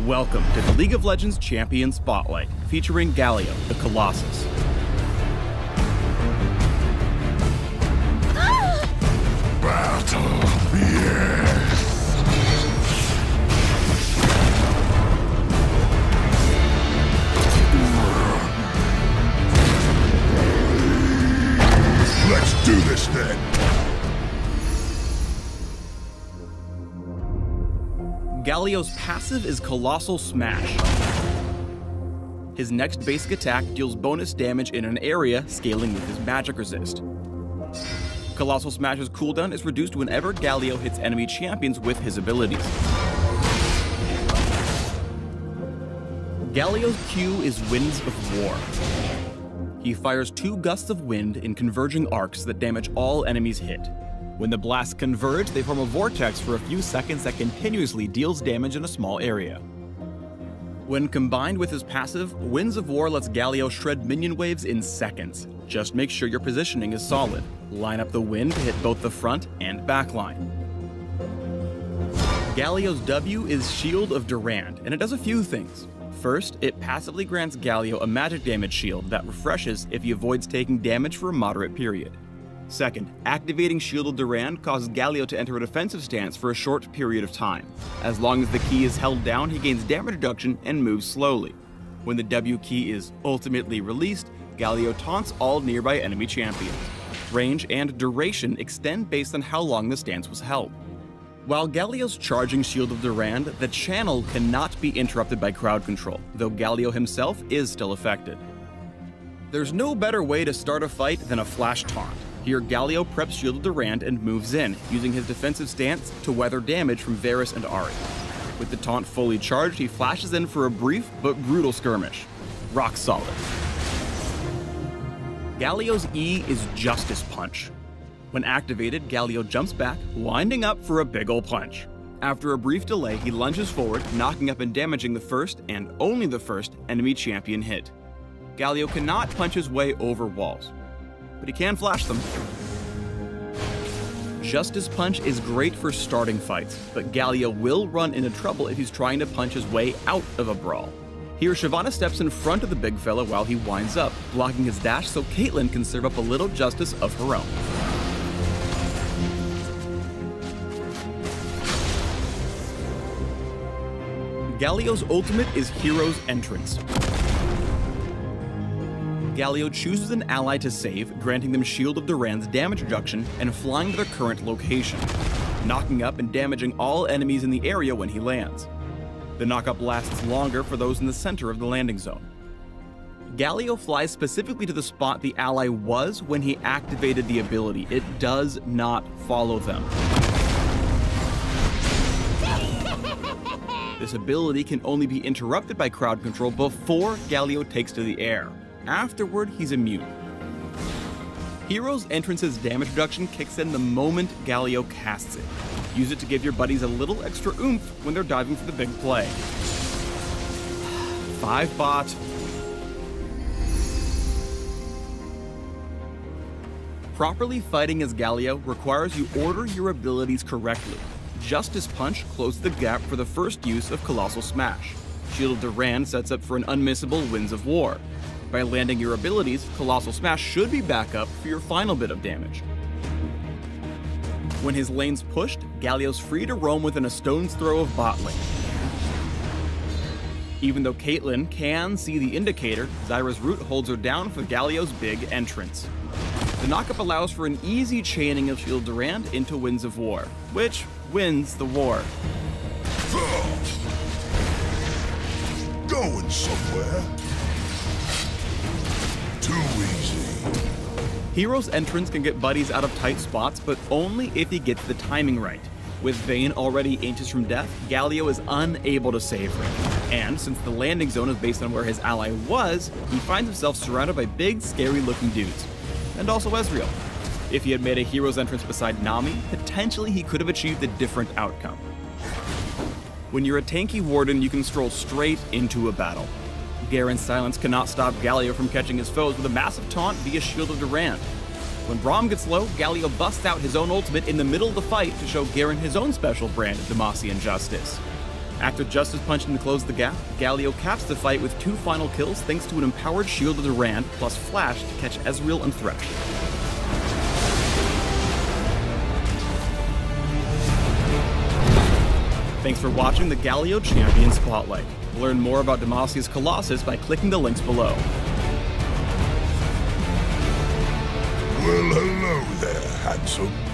Welcome to the League of Legends Champion Spotlight, featuring Galio, the Colossus. Battle, yes! Let's do this then! Galio's passive is Colossal Smash. His next basic attack deals bonus damage in an area, scaling with his magic resist. Colossal Smash's cooldown is reduced whenever Galio hits enemy champions with his abilities. Galio's Q is Winds of War. He fires 2 gusts of wind in converging arcs that damage all enemies hit. When the blasts converge, they form a vortex for a few seconds that continuously deals damage in a small area. When combined with his passive, Winds of War lets Galio shred minion waves in seconds. Just make sure your positioning is solid. Line up the wind to hit both the front and back line. Galio's W is Shield of Durand, and it does a few things. First, it passively grants Galio a magic damage shield that refreshes if he avoids taking damage for a moderate period. Second, activating Shield of Durand causes Galio to enter a defensive stance for a short period of time. As long as the key is held down, he gains damage reduction and moves slowly. When the W key is ultimately released, Galio taunts all nearby enemy champions. Range and duration extend based on how long the stance was held. While Galio's charging Shield of Durand, the channel cannot be interrupted by crowd control, though Galio himself is still affected. There's no better way to start a fight than a flash taunt. Here, Galio preps Shield of Durand and moves in, using his defensive stance to weather damage from Varus and Ahri. With the taunt fully charged, he flashes in for a brief but brutal skirmish. Rock solid. Galio's E is Justice Punch. When activated, Galio jumps back, winding up for a big ol' punch. After a brief delay, he lunges forward, knocking up and damaging the first, and only the first, enemy champion hit. Galio cannot punch his way over walls, but he can flash them. Justice Punch is great for starting fights, but Galio will run into trouble if he's trying to punch his way out of a brawl. Here, Shyvana steps in front of the big fella while he winds up, blocking his dash so Caitlyn can serve up a little justice of her own. Galio's ultimate is Hero's Entrance. Galio chooses an ally to save, granting them Shield of Durand's damage reduction and flying to their current location, knocking up and damaging all enemies in the area when he lands. The knockup lasts longer for those in the center of the landing zone. Galio flies specifically to the spot the ally was when he activated the ability. It does not follow them. This ability can only be interrupted by crowd control before Galio takes to the air. Afterward, he's immune. Hero's Entrance's damage reduction kicks in the moment Galio casts it. Use it to give your buddies a little extra oomph when they're diving for the big play. 5 bot. Properly fighting as Galio requires you order your abilities correctly. Justice Punch closed the gap for the first use of Colossal Smash. Shield of Durand sets up for an unmissable Winds of War. By landing your abilities, Colossal Smash should be back up for your final bit of damage. When his lane's pushed, Galio's free to roam within a stone's throw of bot lane. Even though Caitlyn can see the indicator, Zyra's root holds her down for Galio's big entrance. The knockup allows for an easy chaining of Shield of Durand into Winds of War, which wins the war. Going somewhere? Too easy. Hero's Entrance can get buddies out of tight spots, but only if he gets the timing right. With Vayne already inches from death, Galio is unable to save her. And since the landing zone is based on where his ally was, he finds himself surrounded by big, scary-looking dudes. And also Ezreal. If he had made a Hero's Entrance beside Nami, potentially he could have achieved a different outcome. When you're a tanky Warden, you can stroll straight into a battle. Garen's silence cannot stop Galio from catching his foes with a massive taunt via Shield of Durand. When Braum gets low, Galio busts out his own ultimate in the middle of the fight to show Garen his own special brand of Demacian justice. After Justice punching to close the gap, Galio caps the fight with 2 final kills thanks to an empowered Shield of Durand plus Flash to catch Ezreal and Thresh. Thanks for watching the Galio Champion Spotlight. Learn more about Demacia's Colossus by clicking the links below. Well, hello there, handsome.